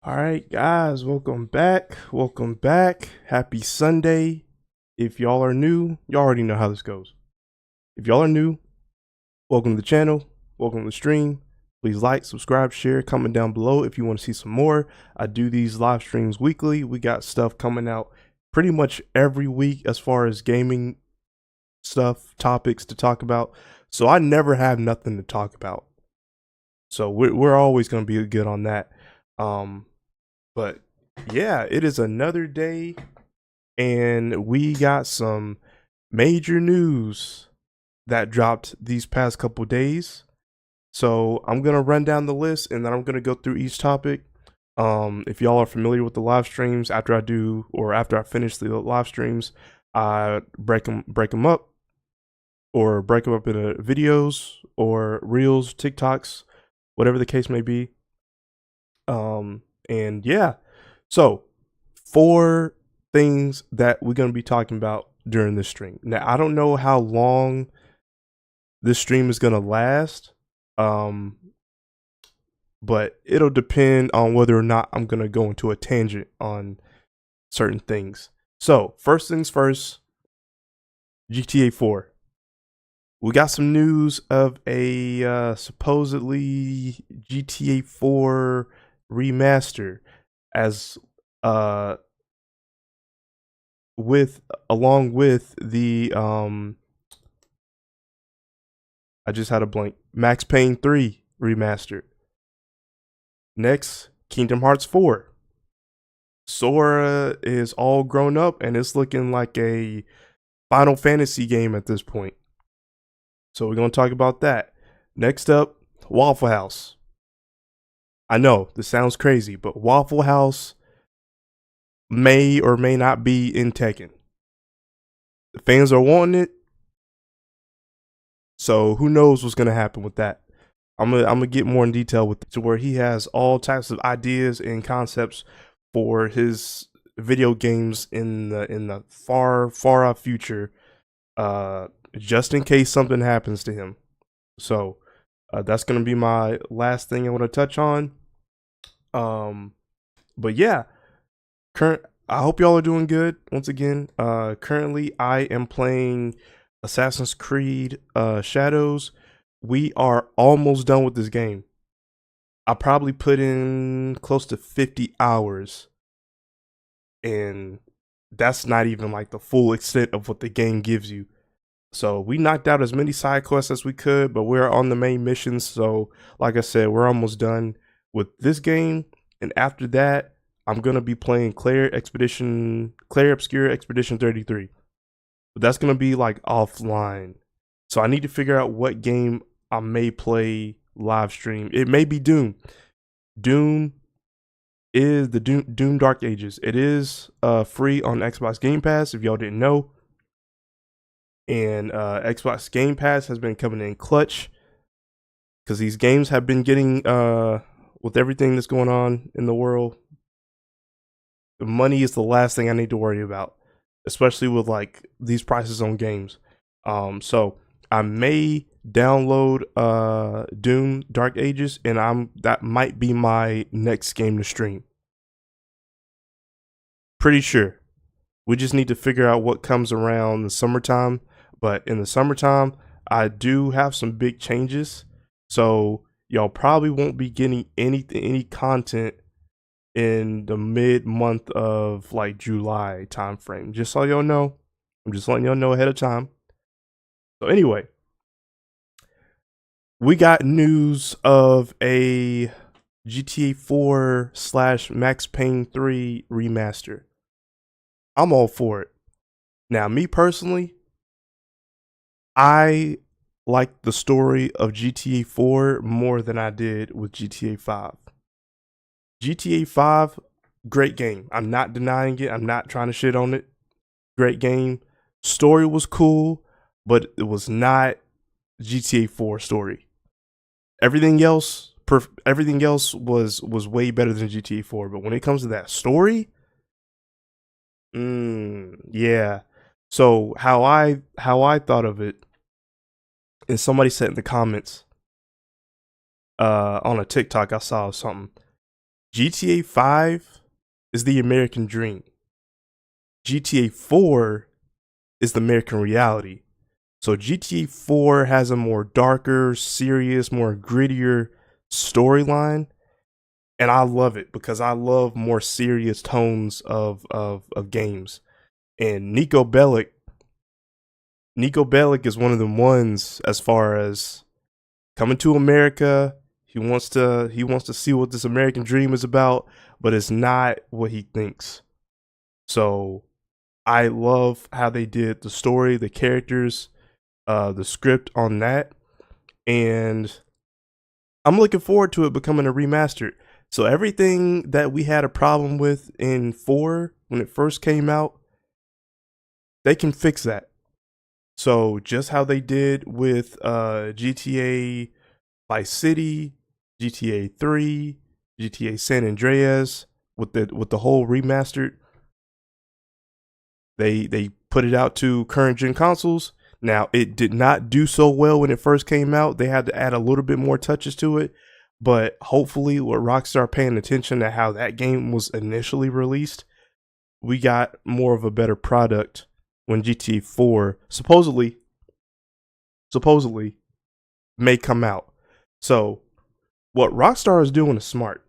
All right, guys, welcome back. Welcome back. Happy Sunday. If y'all are new, you already know how this goes. If y'all are new, welcome to the channel. Welcome to the stream. Please like, subscribe, share, comment down below if you want to see some more. I do these live streams weekly. We got stuff coming out pretty much every week as far as gaming stuff, topics to talk about. So I never have nothing to talk about. So we're always going to be good on that. But yeah, it is another day, and we got some major news that dropped these past couple days. So I'm gonna run down the list, and then I'm gonna go through each topic. If y'all are familiar with the live streams, after I finish the live streams, I break them up, or break them up into videos or reels, TikToks, whatever the case may be. And yeah, so 4 things that we're going to be talking about during this stream. Now, I don't know how long this stream is going to last, but it'll depend on whether or not I'm going to go into a tangent on certain things. So, first things first, GTA 4. We got some news of a supposedly GTA 4 remaster, as along with the I just had a blank, Max Payne 3 remastered. Next, Kingdom Hearts 4. Sora is all grown up and it's looking like a Final Fantasy game at this point. So we're going to talk about that. Next up, Waffle House. I know this sounds crazy, but Waffle House may or may not be in Tekken. The fans are wanting it, so who knows what's gonna happen with that. I'm gonna get more in detail with it, to where he has all types of ideas and concepts for his video games in the far off future, just in case something happens to him. So that's gonna be my last thing I want to touch on. But yeah, I hope y'all are doing good. Once again, currently I am playing Assassin's Creed Shadows. We are almost done with this game. I probably put in close to 50 hours, and that's not even like the full extent of what the game gives you. So we knocked out as many side quests as we could, but we're on the main missions. So like I said, we're almost done with this game, and after that, I'm gonna be playing Claire Obscura Expedition 33. But that's gonna be like offline. So I need to figure out what game I may play live stream. It may be Doom. Doom is the Doom Dark Ages. It is free on Xbox Game Pass, if y'all didn't know. And Xbox Game Pass has been coming in clutch, because these games have been getting, with everything that's going on in the world, money is the last thing I need to worry about, especially with like these prices on games. So I may download Doom Dark Ages, and that might be my next game to stream. Pretty sure. We just need to figure out what comes around the summertime. But in the summertime, I do have some big changes. So y'all probably won't be getting any content in the mid-month of like July timeframe. Just so y'all know. I'm just letting y'all know ahead of time. So anyway, we got news of a GTA 4 / Max Payne 3 remaster. I'm all for it. Now, me personally, I like the story of GTA 4 more than I did with GTA 5. GTA 5, great game. I'm not denying it. I'm not trying to shit on it. Great game. Story was cool, but it was not GTA 4 story. Everything else was way better than GTA 4, but when it comes to that story, yeah. So how I thought of it, and somebody said in the comments, on a TikTok I saw something. GTA 5 is the American dream. GTA 4 is the American reality. So GTA 4 has a more darker, serious, more grittier storyline, and I love it because I love more serious tones of games. And Nico Bellic is one of the ones as far as coming to America. He wants to see what this American dream is about, but it's not what he thinks. So I love how they did the story, the characters, the script on that, and I'm looking forward to it becoming a remastered. So everything that we had a problem with in 4 when it first came out, they can fix that. So just how they did with GTA Vice City, GTA 3, GTA San Andreas with the whole remastered, they put it out to current gen consoles. Now, it did not do so well when it first came out. They had to add a little bit more touches to it, but hopefully with Rockstar paying attention to how that game was initially released, we got more of a better product when GTA 4 supposedly may come out. So, what Rockstar is doing is smart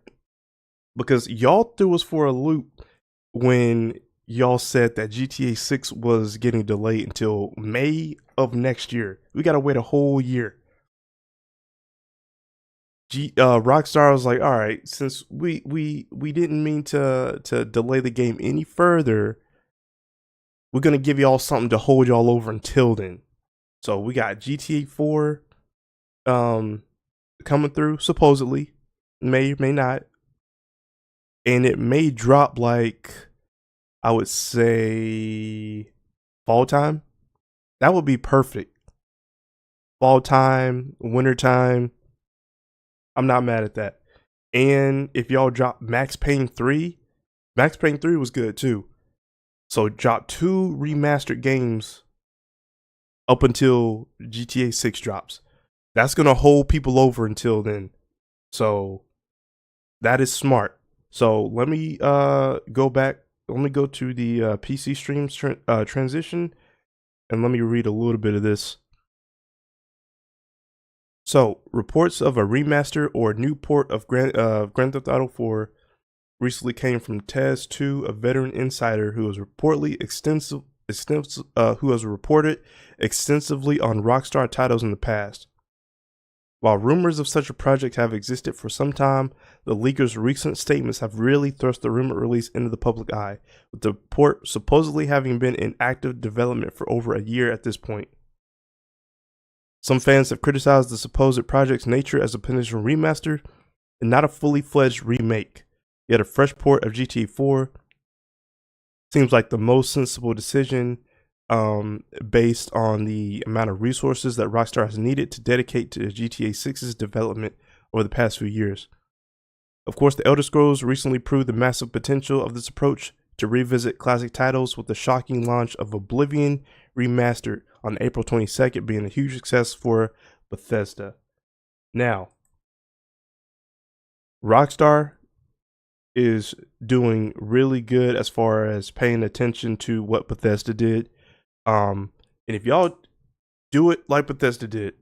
because y'all threw us for a loop when y'all said that GTA 6 was getting delayed until May of next year. We got to wait a whole year. Rockstar was like, all right, since we didn't mean to delay the game any further, we're gonna give y'all something to hold y'all over until then. So we got GTA 4 um coming through supposedly, may not, and it may drop like I would say fall time. That would be perfect. Fall time, winter time. I'm not mad at that. And if y'all drop Max Payne 3 was good too. So drop 2 remastered games up until GTA 6 drops. That's going to hold people over until then. So that is smart. So let me go back. Let me go to the PC streams transition and let me read a little bit of this. So, reports of a remaster or new port of Grand Theft Auto 4 recently came from Tez2, a veteran insider who has reported extensively on Rockstar titles in the past. While rumors of such a project have existed for some time, the leaker's recent statements have really thrust the rumored release into the public eye, with the port supposedly having been in active development for over a year at this point. Some fans have criticized the supposed project's nature as a potential remaster and not a fully fledged remake. Yet a fresh port of GTA 4 seems like the most sensible decision based on the amount of resources that Rockstar has needed to dedicate to GTA 6's development over the past few years. Of course, the Elder Scrolls recently proved the massive potential of this approach to revisit classic titles, with the shocking launch of Oblivion Remastered on April 22nd being a huge success for Bethesda. Now, Rockstar is doing really good as far as paying attention to what Bethesda did. And if y'all do it like Bethesda did,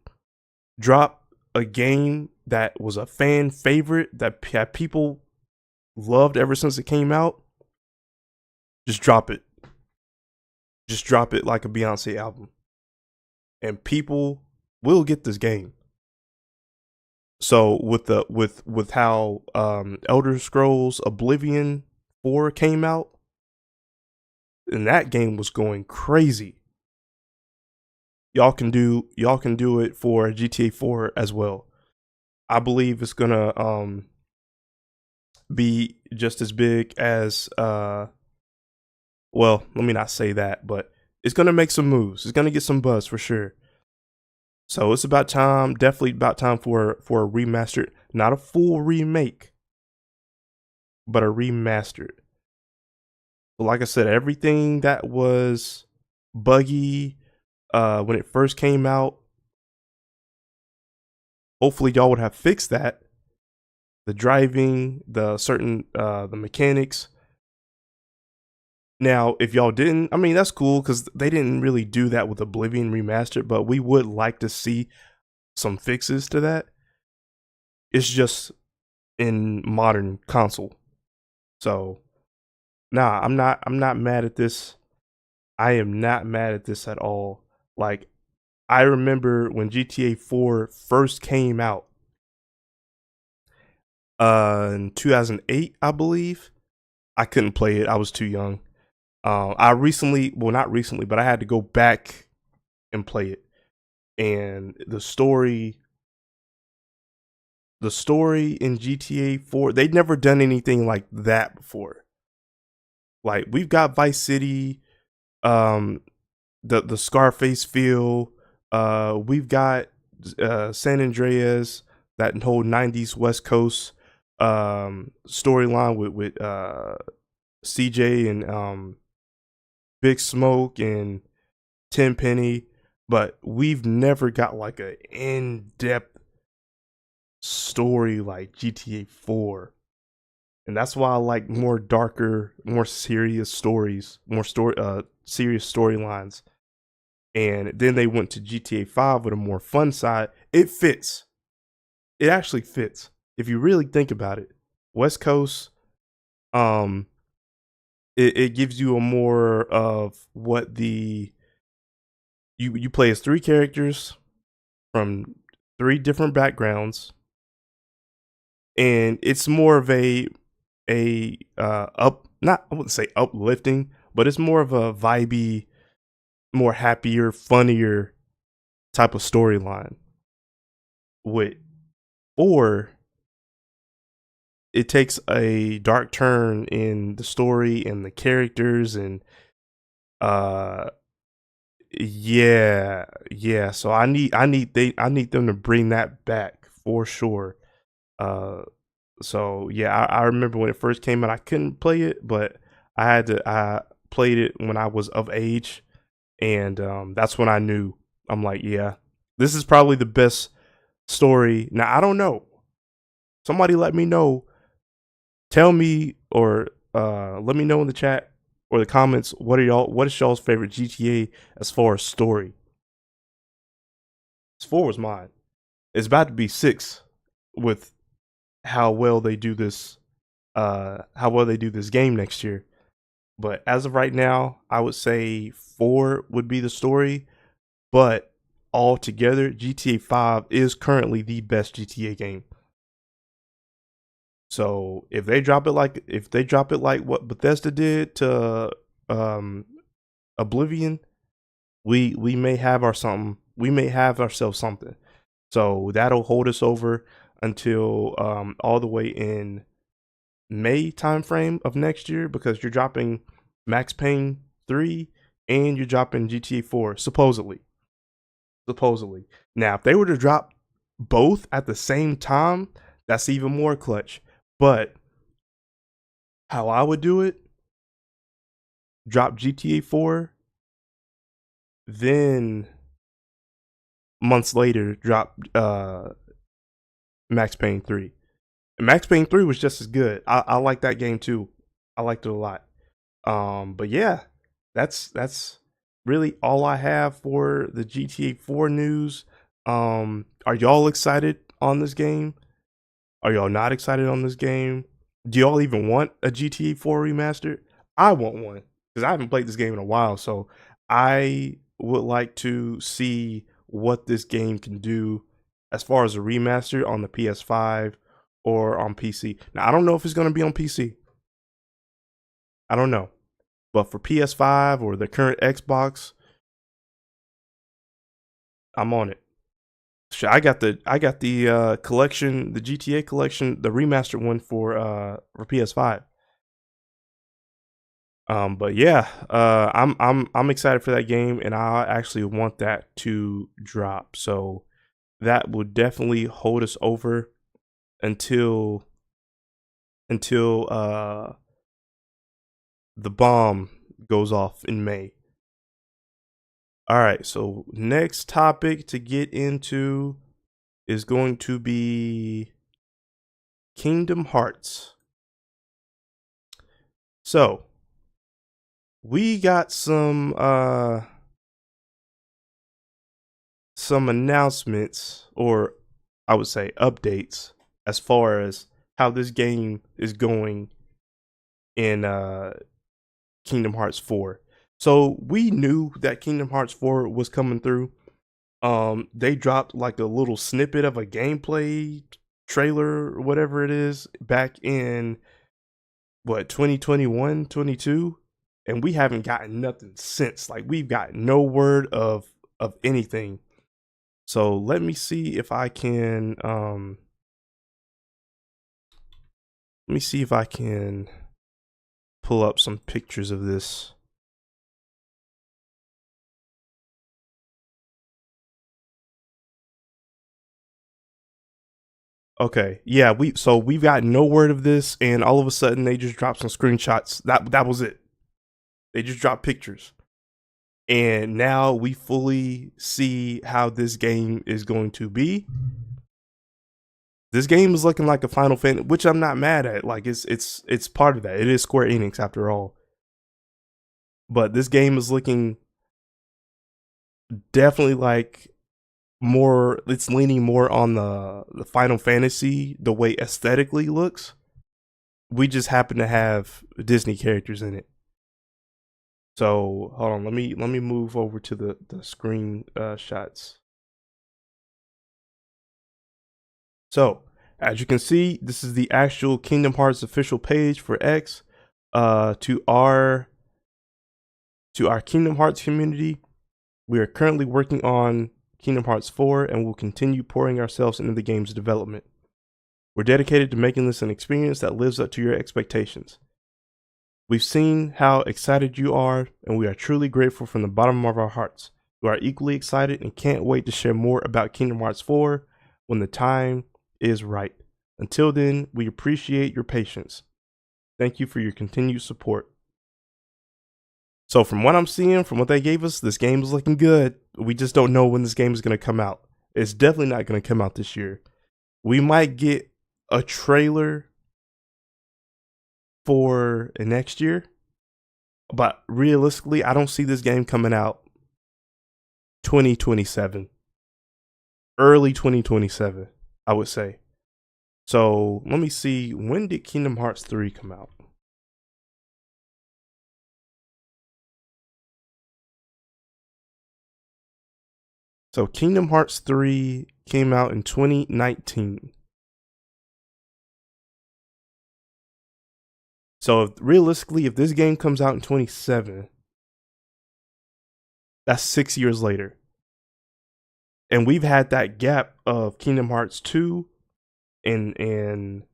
drop a game that was a fan favorite that people loved ever since it came out, just drop it. Just drop it like a Beyonce album. And people will get this game. So with how Elder Scrolls Oblivion 4 came out, and that game was going crazy. Y'all can do it for GTA 4 as well. I believe it's gonna be just as big as well, let me not say that, but it's gonna make some moves. It's gonna get some buzz for sure. So it's about time, definitely about time for a remastered, not a full remake, but a remastered. But like I said, everything that was buggy when it first came out, hopefully y'all would have fixed that. the driving, the mechanics. Now, if y'all didn't, I mean, that's cool because they didn't really do that with Oblivion Remastered, but we would like to see some fixes to that. It's just in modern console. So, nah, I'm not mad at this. I am not mad at this at all. Like, I remember when GTA 4 first came out, in 2008, I believe. I couldn't play it. I was too young. I recently, well, not recently, but I had to go back and play it. And the story in GTA 4, they'd never done anything like that before. Like, we've got Vice City, um, the Scarface feel. We've got San Andreas, that whole '90s West Coast storyline with CJ and Big Smoke and Tenpenny, but we've never got like a in-depth story like GTA 4. And that's why I like more darker, more serious stories, serious storylines. And then they went to GTA 5 with a more fun side. It fits. It actually fits if you really think about it. West Coast, um, it gives you a more of what you play as three characters from three different backgrounds, and it's more of a up not I wouldn't say uplifting, but it's more of a vibey, more happier, funnier type of storyline. With or it takes a dark turn in the story and the characters and uh yeah. So I need them to bring that back for sure. Uh so yeah, I remember when it first came out, I couldn't play it, but I played it when I was of age, and that's when I knew. I'm like, yeah, this is probably the best story. Now I don't know. Somebody let me know. Tell me or let me know in the chat or the comments what is y'all's favorite GTA as far as story. 4 was mine. It's about to be 6 with how well they do this game next year. But as of right now, I would say 4 would be the story, but altogether GTA 5 is currently the best GTA game. So if they drop it like what Bethesda did to um Oblivion, we may have ourselves something. So that'll hold us over until all the way in May timeframe of next year, because you're dropping Max Payne 3 and you're dropping GTA 4 supposedly. Supposedly. Now, if they were to drop both at the same time, that's even more clutch. But how I would do it, drop GTA 4, then months later drop Max Payne 3. And Max Payne 3 was just as good. I like that game too. I liked it a lot. But yeah, that's really all I have for the GTA 4 news. Are y'all excited on this game? Are y'all not excited on this game? Do y'all even want a GTA 4 remastered? I want one because I haven't played this game in a while. So I would like to see what this game can do as far as a remaster on the PS5 or on PC. Now, I don't know if it's going to be on PC. I don't know. But for PS5 or the current Xbox, I'm on it. I got the collection, the GTA collection, the remastered one for PS5. But yeah, I'm excited for that game, and I actually want that to drop. So that will definitely hold us over until the bomb goes off in May. All right, so next topic to get into is going to be Kingdom Hearts. So we got some announcements, or I would say updates, as far as how this game is going in Kingdom Hearts 4. So we knew that Kingdom Hearts 4 was coming through. They dropped like a little snippet of a gameplay trailer or whatever it is back in 2021, 22, and we haven't gotten nothing since. Like, we've got no word of anything. So let me see if I can pull up some pictures of this. Okay, yeah, we've got no word of this, and all of a sudden they just dropped some screenshots. That was it. They just dropped pictures. And now we fully see how this game is going to be. This game is looking like a Final Fantasy, which I'm not mad at. Like, it's part of that. It is Square Enix after all. But this game is looking definitely like more, it's leaning more on the Final Fantasy, the way aesthetically looks. We just happen to have Disney characters in it. So hold on, let me move over to the screen shots. So as you can see, this is the actual Kingdom Hearts official page for X. To our Kingdom Hearts community, we are currently working on Kingdom Hearts 4 and will continue pouring ourselves into the game's development. We're dedicated to making this an experience that lives up to your expectations. We've seen how excited you are, and we are truly grateful from the bottom of our hearts. We are equally excited and can't wait to share more about Kingdom Hearts 4 when the time is right. Until then, we appreciate your patience. Thank you for your continued support. So from what I'm seeing, from what they gave us, this game is looking good. We just don't know when this game is going to come out. It's definitely not going to come out this year. We might get a trailer for next year, but realistically, I don't see this game coming out 2027. Early 2027, I would say. So let me see, when did Kingdom Hearts 3 come out? So Kingdom Hearts 3 came out in 2019. So realistically, if this game comes out in 27, that's 6 years later. And we've had that gap of Kingdom Hearts 2 and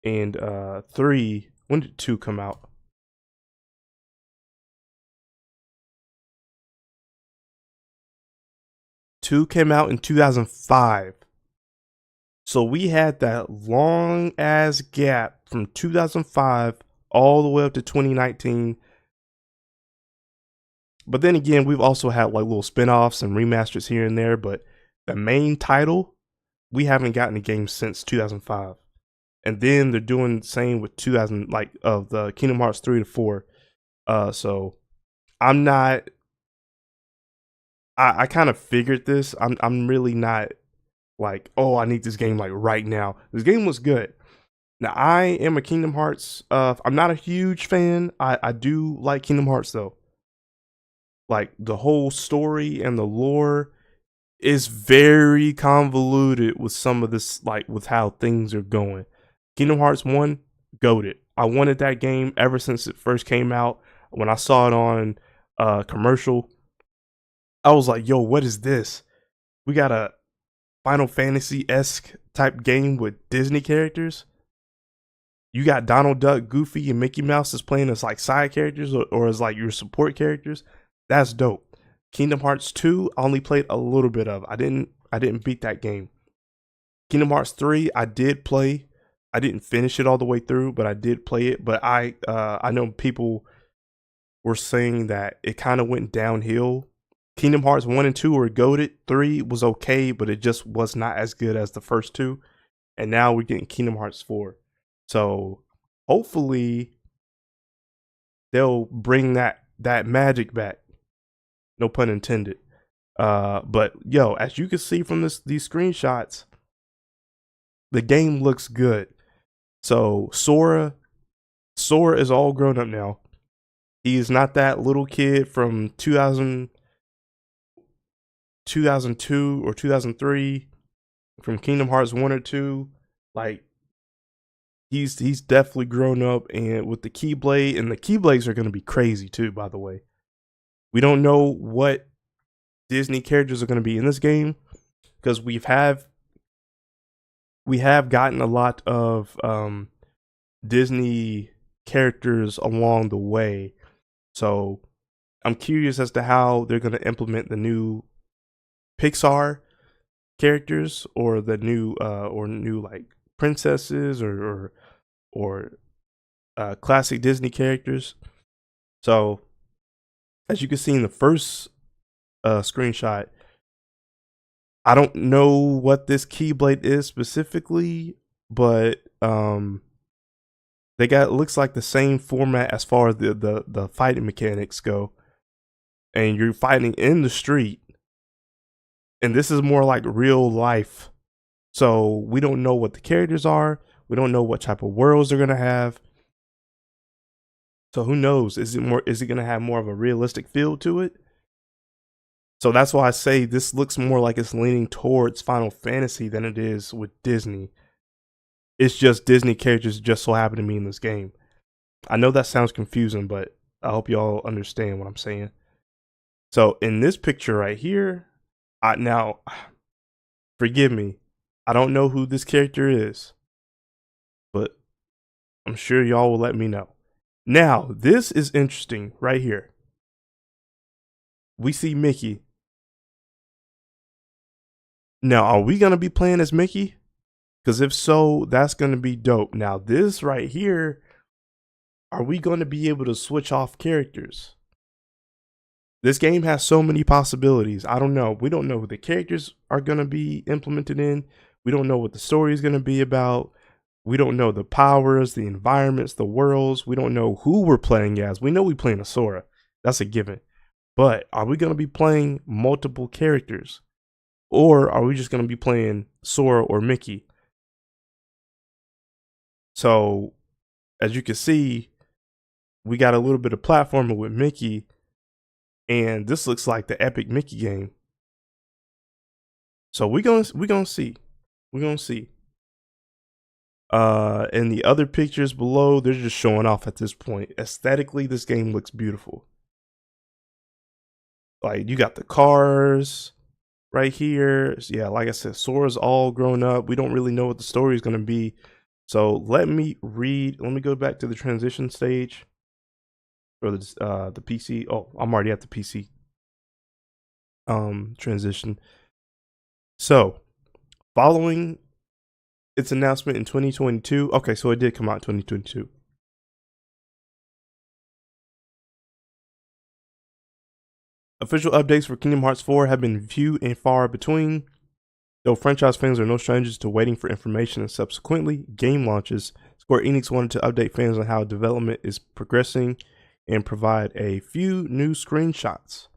3. When did 2 come out? Two came out in 2005. So we had that long ass gap from 2005 all the way up to 2019. But then again, we've also had like little spin-offs and remasters here and there, but the main title, we haven't gotten a game since 2005. And then they're doing the same with 2000, like of the Kingdom Hearts 3 to 4. So I'm not, I kind of figured this. I'm really not like, oh, I need this game like right now. This game was good. Now I am a Kingdom Hearts. I'm not a huge fan. I do like Kingdom Hearts though. Like the whole story and the lore is very convoluted with some of this, like with how things are going. Kingdom Hearts 1, goated. I wanted that game ever since it first came out. When I saw it on commercial, I was like, yo, what is this? We got a Final Fantasy-esque type game with Disney characters. You got Donald Duck, Goofy, and Mickey Mouse is playing as like side characters or as like your support characters. That's dope. Kingdom Hearts 2, I only played a little bit of. I didn't beat that game. Kingdom Hearts 3, I did play. I didn't finish it all the way through, but I did play it. But I know people were saying that it kind of went downhill. Kingdom Hearts 1 and 2 were goated. 3 was okay, but it just was not as good as the first two. and now we're getting Kingdom Hearts 4. So hopefully they'll bring that magic back. No pun intended. But yo, as you can see from these screenshots, the game looks good. So Sora is all grown up now. He's not that little kid from 2002 or 2003 from Kingdom Hearts 1 or 2. Like he's definitely grown up, and with the Keyblade, and the Keyblades are going to be crazy too, by the way. We don't know what Disney characters are going to be in this game because we have gotten a lot of Disney characters along the way. So I'm curious as to how they're going to implement the new Pixar characters, or the new like princesses, or classic Disney characters. So as you can see in the first screenshot, I don't know what this Keyblade is specifically, but they got, looks like the same format as far as the fighting mechanics go, and you're fighting in the street, and this is more like real life. So we don't know what the characters are. We don't know what type of worlds they're gonna have. So who knows? Is it gonna have more of a realistic feel to it? So that's why I say this looks more like it's leaning towards Final Fantasy than it is with Disney. It's just Disney characters just so happen to be in this game. I know that sounds confusing, but I hope y'all understand what I'm saying. So in this picture right here, now, forgive me, I don't know who this character is, but I'm sure y'all will let me know. Now, this is interesting right here. We see Mickey. Now, are we going to be playing as Mickey? Because if so, that's going to be dope. Now, this right here, are we going to be able to switch off characters? This game has so many possibilities. I don't know. We don't know who the characters are going to be implemented in. We don't know what the story is going to be about. We don't know the powers, the environments, the worlds. We don't know who we're playing as. We know we're playing as Sora. That's a given. But are we going to be playing multiple characters? Or are we just going to be playing Sora or Mickey? So, as you can see, we got a little bit of platforming with Mickey. And this looks like the epic Mickey game. So we're gonna see. We're gonna see. And the other pictures below, they're just showing off at this point. Aesthetically, this game looks beautiful. Like, you got the cars right here. Yeah, like I said, Sora's all grown up. We don't really know what the story is gonna be. So let me go back to the transition stage. Or the PC. Oh, I'm already at the PC transition. So, following its announcement in 2022. Okay, so it did come out in 2022. Official updates for Kingdom Hearts 4 have been few and far between. Though franchise fans are no strangers to waiting for information and subsequently game launches, Square Enix wanted to update fans on how development is progressing and provide a few new screenshots.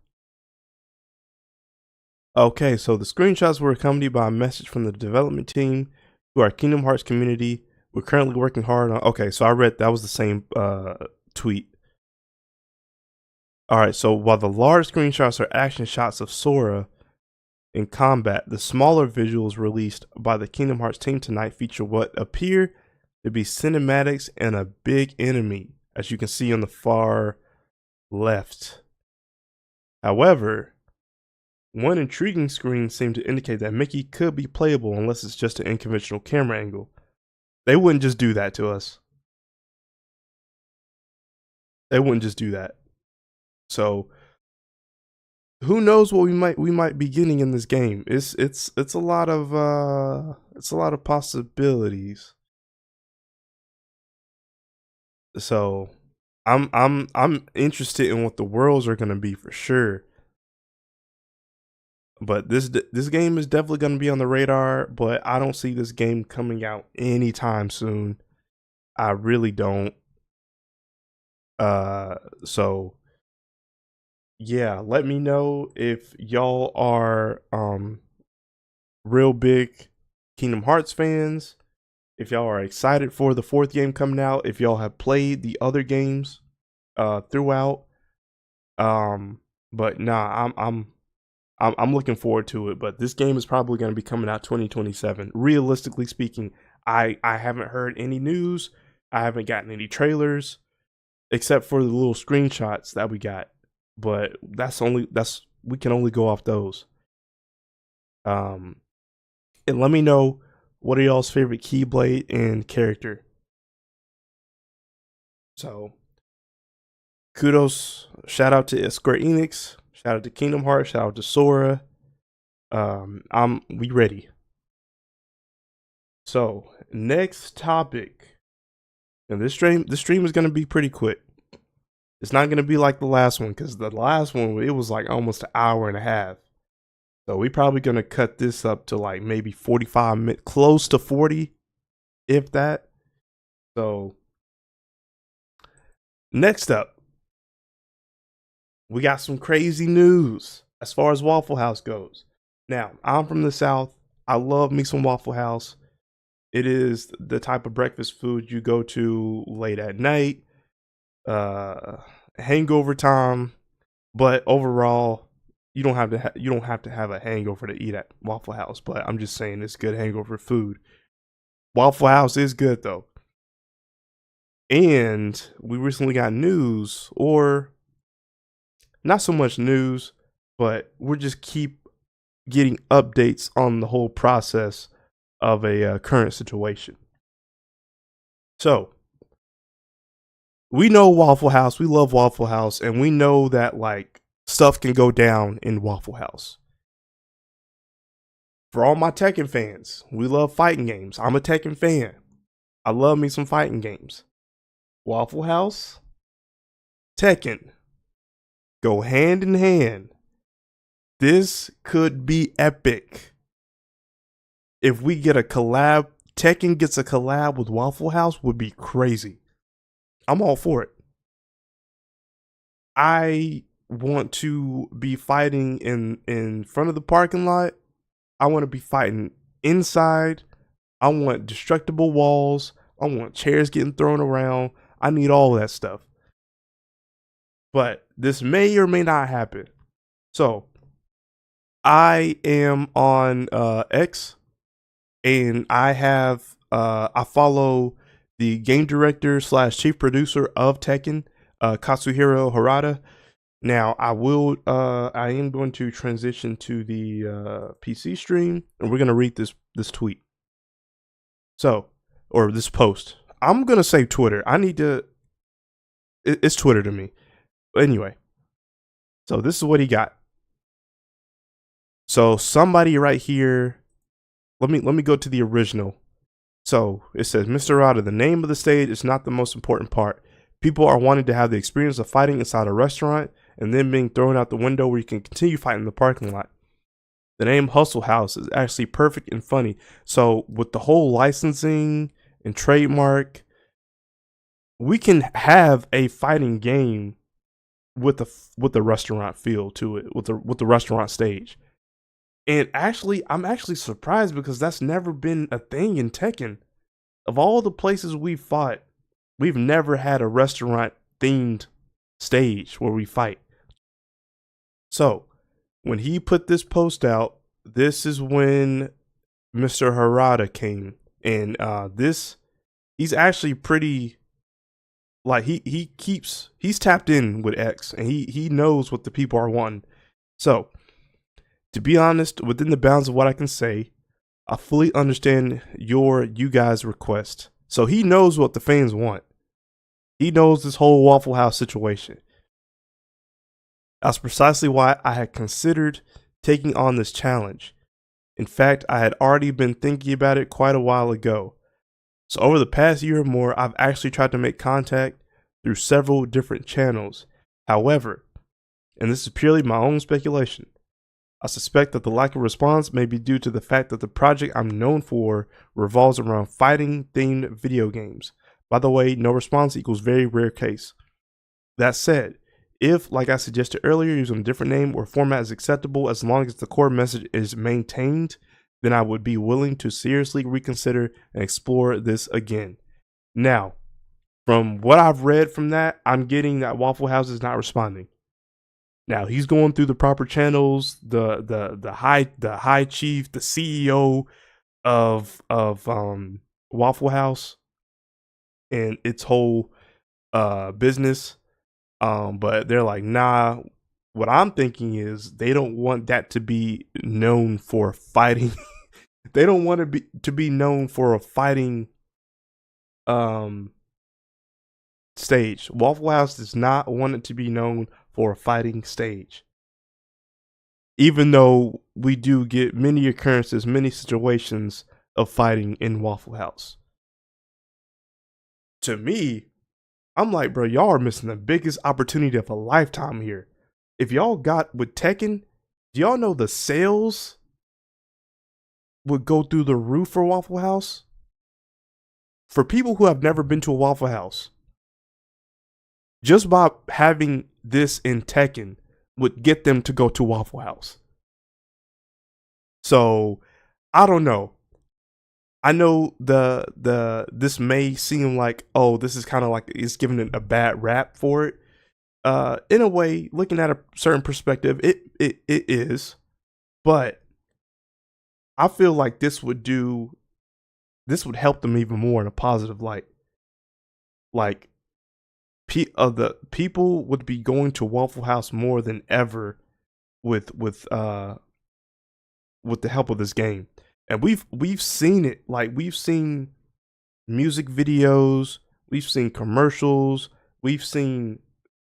Okay, so the screenshots were accompanied by a message from the development team to our Kingdom Hearts community. We're currently working hard on. Okay, so I read that was the same tweet. All right, so while the large screenshots are action shots of Sora in combat, the smaller visuals released by the Kingdom Hearts team tonight feature what appear to be cinematics and a big enemy, as you can see on the far left. However, one intriguing screen seemed to indicate that Mickey could be playable unless it's just an unconventional camera angle. They wouldn't just do that to us. They wouldn't just do that. So who knows what we might be getting in this game? It's a lot of possibilities. So I'm interested in what the worlds are gonna be for sure. But this game is definitely going to be on the radar, but I don't see this game coming out anytime soon. I really don't. So yeah, let me know if y'all are real big Kingdom Hearts fans, if y'all are excited for the 4th game coming out, if y'all have played the other games throughout. But nah, I'm looking forward to it, but this game is probably going to be coming out 2027. Realistically speaking, I haven't heard any news. I haven't gotten any trailers except for the little screenshots that we got. But we can only go off those. And let me know, what are y'all's favorite Keyblade and character? So kudos, shout out to Square Enix, shout out to Kingdom Hearts, shout out to Sora. We ready. So next topic, and this stream is gonna be pretty quick. It's not gonna be like the last one, because the last one, it was like almost an hour and a half. So we probably gonna cut this up to like maybe 45 minutes, close to 40, if that. So next up, we got some crazy news as far as Waffle House goes. Now, I'm from the South. I love me some Waffle House. It is the type of breakfast food you go to late at night, hangover time, but overall, you don't have to have a hangover to eat at Waffle House. But I'm just saying, it's good hangover food. Waffle House is good though. And we recently got news, or not so much news, but we're just keep getting updates on the whole process of a current situation. So we know Waffle House, we love Waffle House, and we know that like stuff can go down in Waffle House. For all my Tekken fans, we love fighting games. I'm a Tekken fan. I love me some fighting games. Waffle House, Tekken go hand in hand. This could be epic. If we get a collab, Tekken gets a collab with Waffle House, would be crazy. I'm all for it. I want to be fighting in front of the parking lot. I want to be fighting inside. I want destructible walls. I want chairs getting thrown around. I need all that stuff. But this may or may not happen. So I am on X, and I follow the game director / chief producer of Tekken, Katsuhiro Harada. Now I am going to transition to the PC stream, and we're gonna read this tweet. So, or this post. I'm gonna say Twitter. It's Twitter to me. But anyway, so this is what he got. So somebody right here, let me go to the original. So it says, Mr. Rada, the name of the stage is not the most important part. People are wanting to have the experience of fighting inside a restaurant and then being thrown out the window where you can continue fighting in the parking lot. The name Hustle House is actually perfect and funny. So with the whole licensing and trademark, we can have a fighting game with the restaurant feel to it, with the restaurant stage. And actually, I'm actually surprised, because that's never been a thing in Tekken. Of all the places we've fought, we've never had a restaurant themed stage where we fight. So when he put this post out, this is when Mr. Harada came. And he's actually pretty, like, he's tapped in with X, and he knows what the people are wanting. So to be honest, within the bounds of what I can say, I fully understand you guys' request. So he knows what the fans want. He knows this whole Waffle House situation. That's precisely why I had considered taking on this challenge. In fact, I had already been thinking about it quite a while ago. So over the past year or more, I've actually tried to make contact through several different channels. However, and this is purely my own speculation, I suspect that the lack of response may be due to the fact that the project I'm known for revolves around fighting themed video games. By the way, no response equals very rare case. That said, if, like I suggested earlier, using a different name or format is acceptable as long as the core message is maintained, then I would be willing to seriously reconsider and explore this again. Now, from what I've read from that, I'm getting that Waffle House is not responding. Now he's going through the proper channels, the high chief, the CEO of Waffle House and its whole business. But they're like, nah. What I'm thinking is they don't want that to be known for fighting. They don't want to be known for a fighting stage. Waffle House does not want it to be known for a fighting stage. Even though we do get many occurrences, many situations of fighting in Waffle House. To me, I'm like, bro, y'all are missing the biggest opportunity of a lifetime here. If y'all got with Tekken, do y'all know the sales would go through the roof for Waffle House? For people who have never been to a Waffle House, just by having this in Tekken would get them to go to Waffle House. So I don't know. I know this may seem like, oh, this is kind of like it's giving it a bad rap for it. In a way, looking at a certain perspective, it is, but I feel like this would help them even more in a positive light. Like, the people would be going to Waffle House more than ever with the help of this game. And we've seen it. Like, we've seen music videos, we've seen commercials, we've seen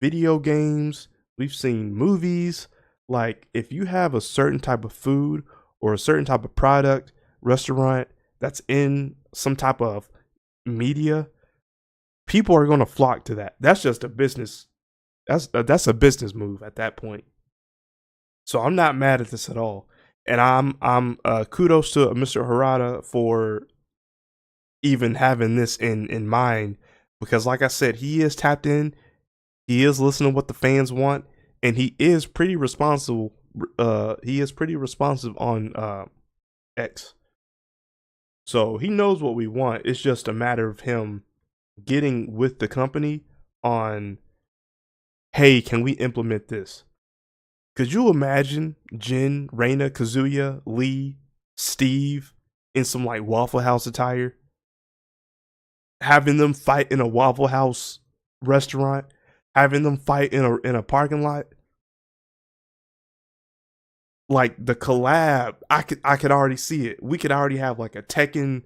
video games, we've seen movies. Like, if you have a certain type of food or a certain type of product, restaurant that's in some type of media, people are going to flock to that. That's just a business. That's a business move at that point. So I'm not mad at this at all. And I'm kudos to Mr. Harada for even having this in mind, because like I said, he is tapped in, he is listening to what the fans want, and he is pretty responsible. He is pretty responsive on X. So he knows what we want. It's just a matter of him getting with the company on, hey, can we implement this? Could you imagine Jin, Reina, Kazuya, Lee, Steve in some like Waffle House attire? Having them fight in a Waffle House restaurant, having them fight in a parking lot. Like the collab, I could already see it. We could already have like a Tekken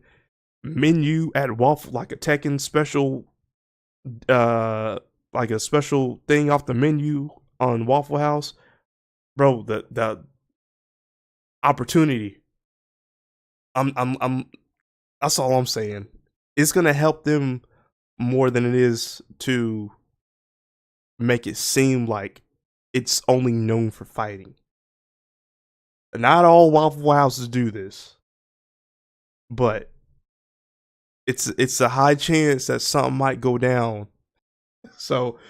menu at Waffle, like a Tekken special, like a special thing off the menu on Waffle House. Bro, the opportunity. I'm that's all I'm saying. It's gonna help them more than it is to make it seem like it's only known for fighting. Not all Waffle Houses do this, but it's a high chance that something might go down. So,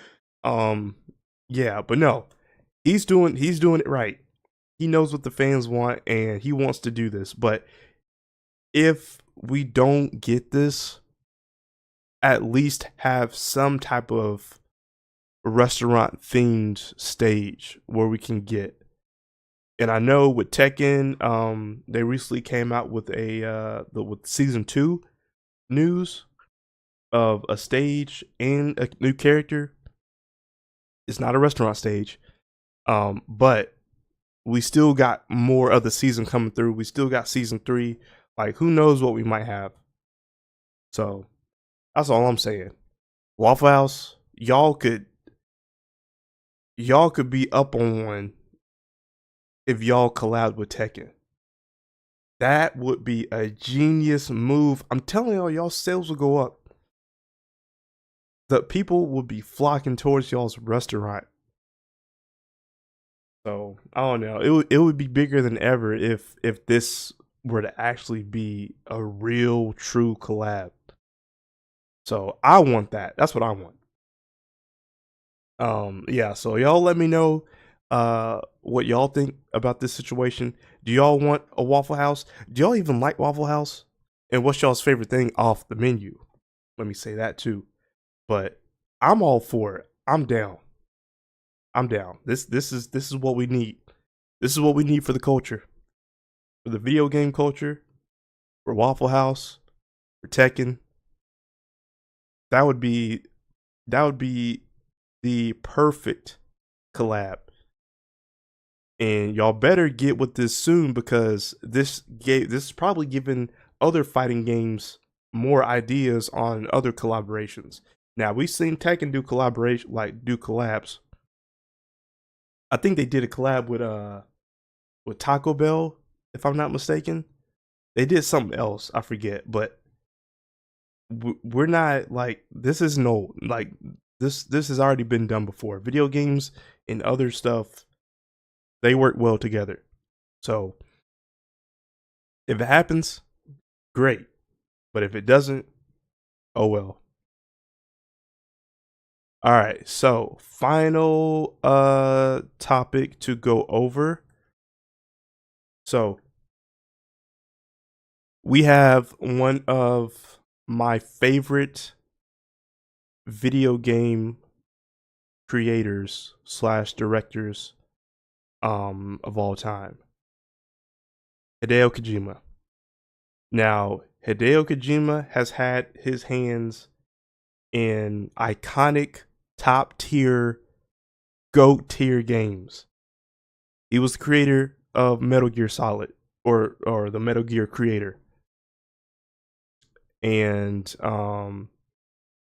yeah, but no, he's doing it right. He knows what the fans want, and he wants to do this. But if we don't get this, at least have some type of restaurant themed stage where we can get. And I know with Tekken, they recently came out with with season 2 news of a stage and a new character. It's not a restaurant stage, but we still got more of the season coming through. We still got season 3. Like, who knows what we might have. So that's all I'm saying. Waffle House, y'all could be up on one if y'all collab with Tekken. That would be a genius move. I'm telling y'all sales will go up. The people would be flocking towards y'all's restaurant. So I don't know. It would be bigger than ever if this were to actually be a real true collab. So I want that. That's what I want. Yeah, so y'all let me know what y'all think about this situation. Do y'all want a Waffle House? Do y'all even like Waffle House? And what's y'all's favorite thing off the menu? Let me say that too. But I'm all for it. I'm down. I'm down. This is what we need. This is what we need for the culture. For the video game culture, for Waffle House, for Tekken. That would be the perfect collab. And y'all better get with this soon because this is probably giving other fighting games more ideas on other collaborations. Now we've seen Tekken do do collabs. I think they did a collab with Taco Bell, if I'm not mistaken. They did something else, I forget, but we're not like this is no like this has already been done before. Video games and other stuff, they work well together. So if it happens, great. But if it doesn't, oh well. All right. So final topic to go over. So we have one of my favorite video game creators / directors of all time, Hideo Kojima. Now, Hideo Kojima has had his hands in iconic top tier, GOAT tier games. He was the creator of Metal Gear Solid, or the Metal Gear creator. And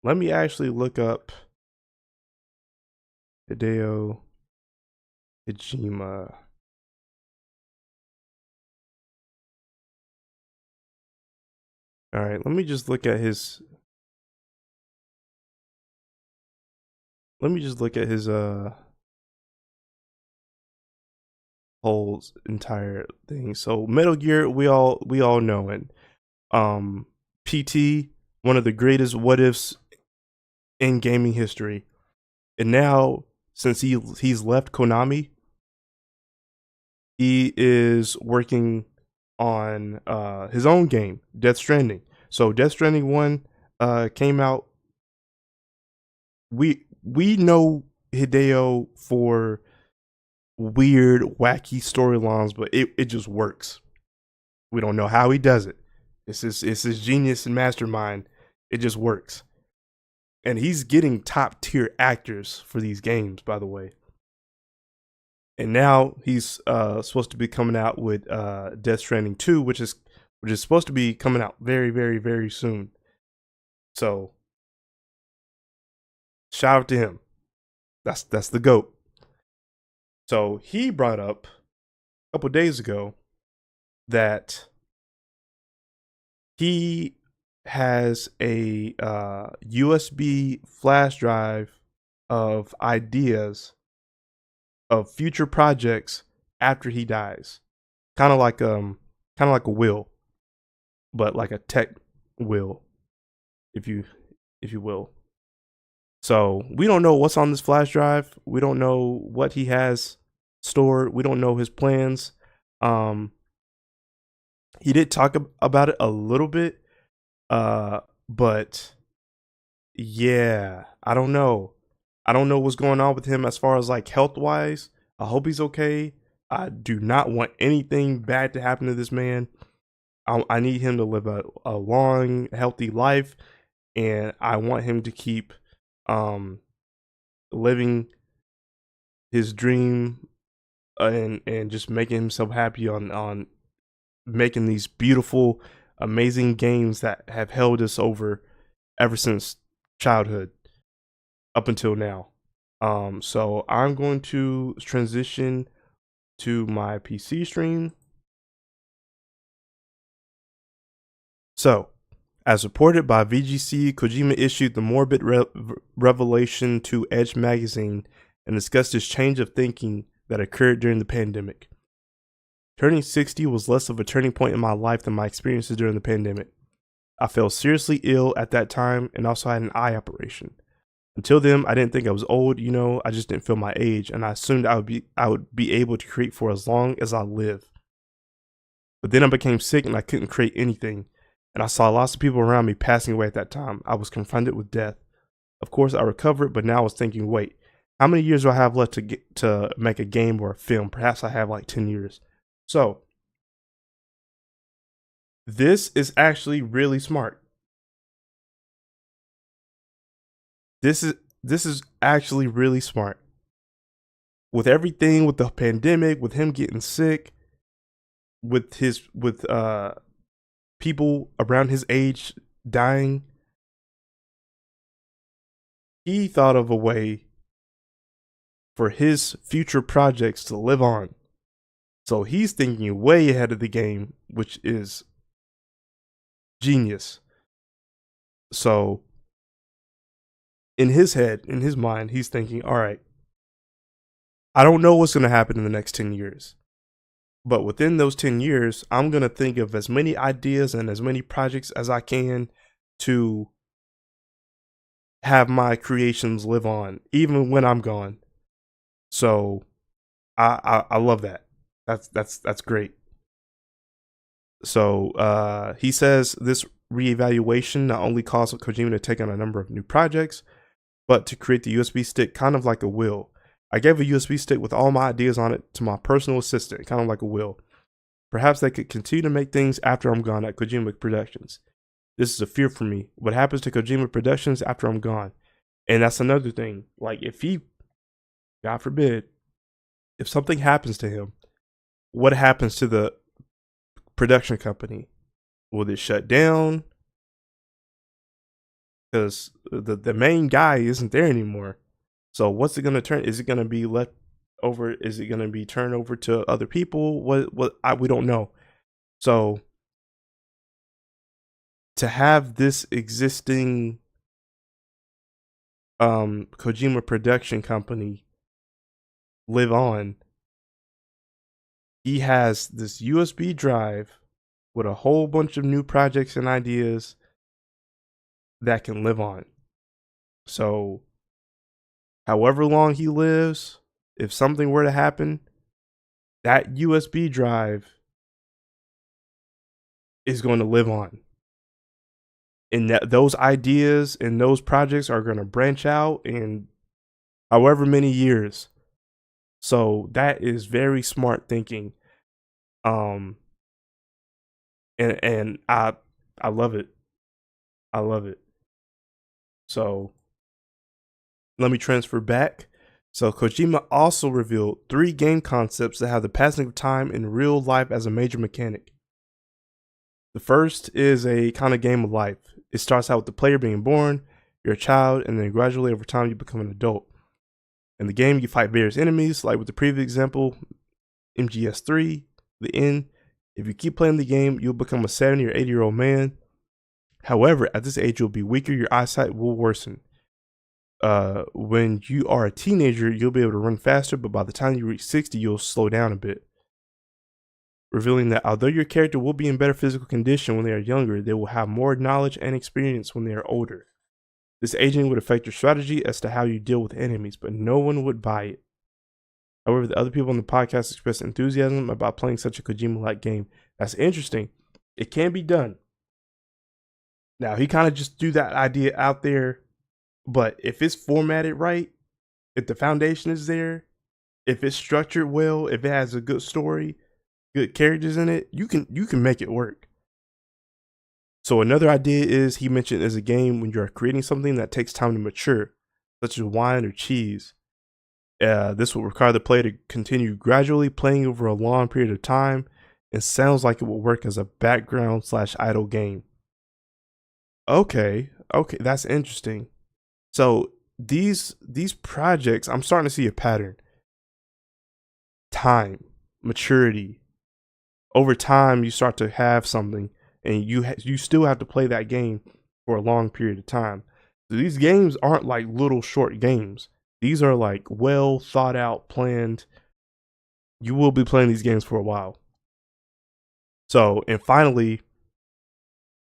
let me actually look up Hideo Kojima. All right, let me just look at his. Let me just look at his whole entire thing. So Metal Gear, we all know it. PT, one of the greatest what ifs in gaming history, and now since he's left Konami, he is working on his own game, Death Stranding. So Death Stranding 1 came out. We know Hideo for weird, wacky storylines, but it just works. We don't know how he does it. It's his genius and mastermind. It just works. And he's getting top tier actors for these games, by the way. And now he's supposed to be coming out with Death Stranding 2, which is supposed to be coming out very, very, very soon. So shout out to him. That's the GOAT. So he brought up a couple days ago that he has a USB flash drive of ideas of future projects after he dies, kind of like a will, but like a tech will, if you will. So we don't know what's on this flash drive. We don't know what he has stored. We don't know his plans. He did talk about it a little bit, but yeah, I don't know. I don't know what's going on with him as far as like health wise. I hope he's okay. I do not want anything bad to happen to this man. I need him to live a long, healthy life, and I want him to keep living his dream and just making himself happy on making these beautiful, amazing games that have held us over ever since childhood up until now. So I'm going to transition to my PC stream. So, as reported by VGC, Kojima issued the morbid revelation to Edge magazine and discussed his change of thinking that occurred during the pandemic. Turning 60 was less of a turning point in my life than my experiences during the pandemic. I fell seriously ill at that time and also had an eye operation. Until then, I didn't think I was old, I just didn't feel my age, and I assumed I would be able to create for as long as I live. But then I became sick and I couldn't create anything, and I saw lots of people around me passing away at that time. I was confronted with death. Of course, I recovered, but now I was thinking, wait, how many years do I have left to make a game or a film? Perhaps I have like 10 years. So, this is actually really smart. This is actually really smart. With everything, with the pandemic, with him getting sick, with people around his age dying, he thought of a way for his future projects to live on. So he's thinking way ahead of the game, which is genius. So in his head, in his mind, he's thinking, all right, I don't know what's going to happen in the next 10 years. But within those 10 years, I'm going to think of as many ideas and as many projects as I can to have my creations live on, even when I'm gone. So I love that. That's great. So he says this reevaluation not only caused Kojima to take on a number of new projects, but to create the USB stick kind of like a will. I gave a USB stick with all my ideas on it to my personal assistant, kind of like a will. Perhaps they could continue to make things after I'm gone at Kojima Productions. This is a fear for me. What happens to Kojima Productions after I'm gone? And that's another thing. Like, if he, God forbid, if something happens to him, what happens to the production company? Will it shut down? Because the main guy isn't there anymore. So what's it going to turn? Is it going to be left over? Is it going to be turned over to other people? We don't know. So to have this existing Kojima production company live on, he has this USB drive with a whole bunch of new projects and ideas that can live on. So however long he lives, if something were to happen, that USB drive is going to live on. And those ideas and those projects are going to branch out in however many years. So that is very smart thinking. And I love it. I love it. So let me transfer back. So Kojima also revealed 3 game concepts that have the passing of time in real life as a major mechanic. The first is a kind of game of life. It starts out with the player being born, you're a child, and then gradually over time you become an adult. In the game, you fight various enemies, like with the previous example, MGS3, the end. If you keep playing the game, you'll become a 70 or 80-year-old man. However, at this age, you'll be weaker, your eyesight will worsen. When you are a teenager, you'll be able to run faster, but by the time you reach 60, you'll slow down a bit. Revealing that although your character will be in better physical condition when they are younger, they will have more knowledge and experience when they are older. This aging would affect your strategy as to how you deal with enemies, but no one would buy it. However, the other people on the podcast expressed enthusiasm about playing such a Kojima-like game. That's interesting. It can be done. Now, he kind of just threw that idea out there, but if it's formatted right, if the foundation is there, if it's structured well, if it has a good story, good characters in it, you can make it work. So another idea is he mentioned is a game when you're creating something that takes time to mature, such as wine or cheese. This will require the player to continue gradually playing over a long period of time, and sounds like it will work as a background/idle game. Okay, that's interesting. So these projects, I'm starting to see a pattern. Time, maturity. Over time, you start to have something, and you still have to play that game for a long period of time. So these games aren't like little short games. These are like well thought out, planned you will be playing these games for a while. So, and finally,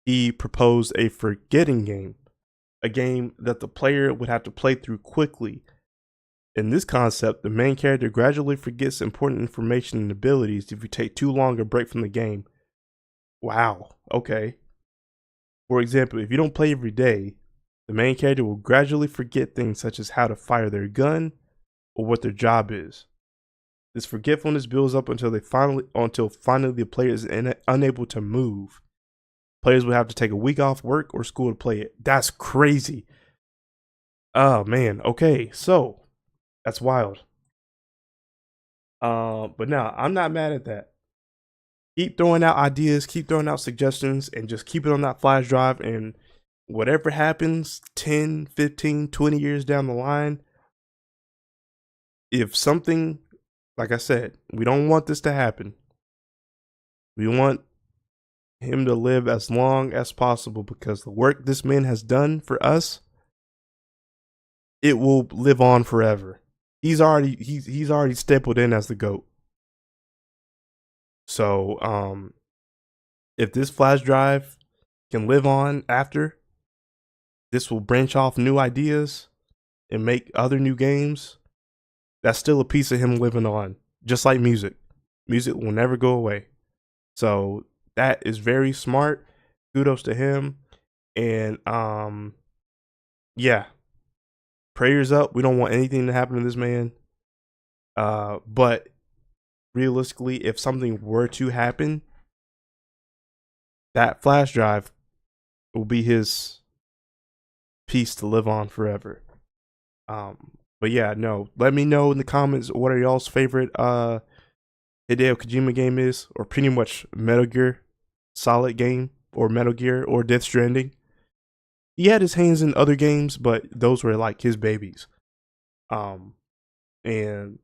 he proposed a forgetting game, a game that the player would have to play through quickly. In this concept, the main character gradually forgets important information and abilities if you take too long a break from the game. Wow, okay. For example, if you don't play every day, the main character will gradually forget things such as how to fire their gun or what their job is. This forgetfulness builds up until finally the player is unable to move. Players will have to take a week off work or school to play it. That's crazy. Oh man, okay, so that's wild. But no, I'm not mad at that. Keep throwing out ideas, keep throwing out suggestions, and just keep it on that flash drive. And whatever happens 10, 15, 20 years down the line, if something, like I said, we don't want this to happen. We want him to live as long as possible because the work this man has done for us, it will live on forever. He's already stapled in as the GOAT. So if this flash drive can live on after, this will branch off new ideas and make other new games. That's still a piece of him living on, just like music. Music will never go away. So that is very smart. Kudos to him. And yeah, prayers up. We don't want anything to happen to this man. But realistically, if something were to happen, that flash drive will be his piece to live on forever. But yeah, no. Let me know in the comments what are y'all's favorite Hideo Kojima game is, or pretty much Metal Gear Solid game, or Metal Gear, or Death Stranding. He had his hands in other games, but those were like his babies. And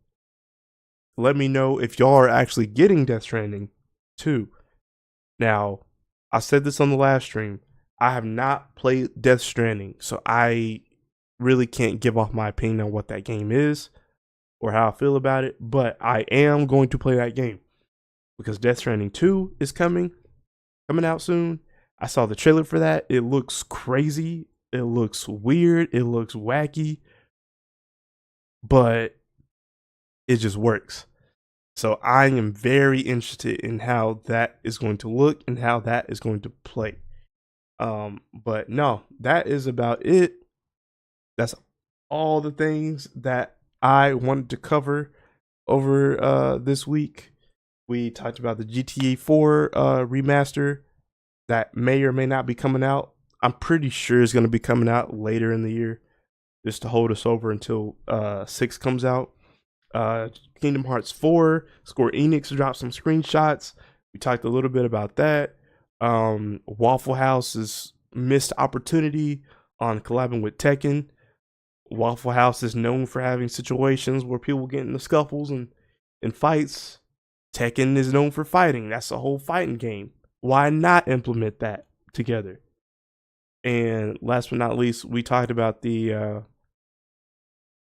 let me know if y'all are actually getting Death Stranding too. Now, I said this on the last stream. I have not played Death Stranding, so I really can't give off my opinion on what that game is or how I feel about it, but I am going to play that game because Death Stranding 2 is coming out soon. I saw the trailer for that. It looks crazy. It looks weird. It looks wacky, but it just works. So I am very interested in how that is going to look and how that is going to play. But no, that is about it. That's all the things that I wanted to cover over this week. We talked about the GTA 4 remaster that may or may not be coming out. I'm pretty sure it's going to be coming out later in the year, just to hold us over until 6 comes out. Kingdom Hearts 4, Square Enix dropped some screenshots. We talked a little bit about that. Waffle House's missed opportunity on collabing with Tekken. Waffle House is known for having situations where people get into scuffles and fights. Tekken is known for fighting. That's a whole fighting game. Why not implement that together? And last but not least, we talked about the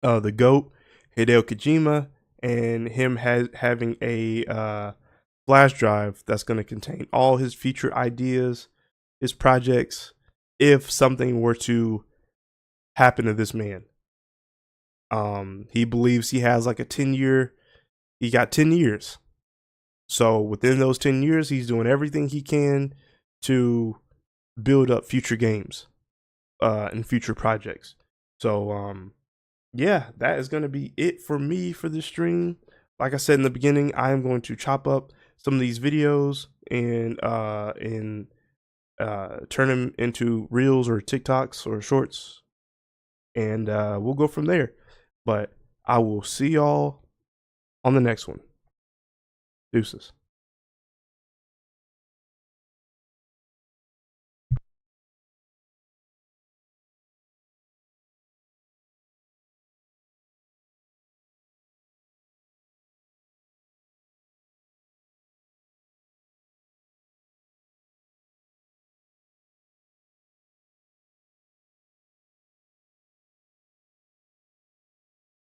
GOAT, Hideo Kojima, and him having a flash drive that's going to contain all his future ideas, his projects, if something were to happen to this man. He believes he has like he got 10 years. So within those 10 years, he's doing everything he can to build up future games and future projects. So yeah, that is going to be it for me for this stream. Like I said in the beginning, I am going to chop up some of these videos and turn them into reels or TikToks or shorts, and we'll go from there. But I will see y'all on the next one. Deuces.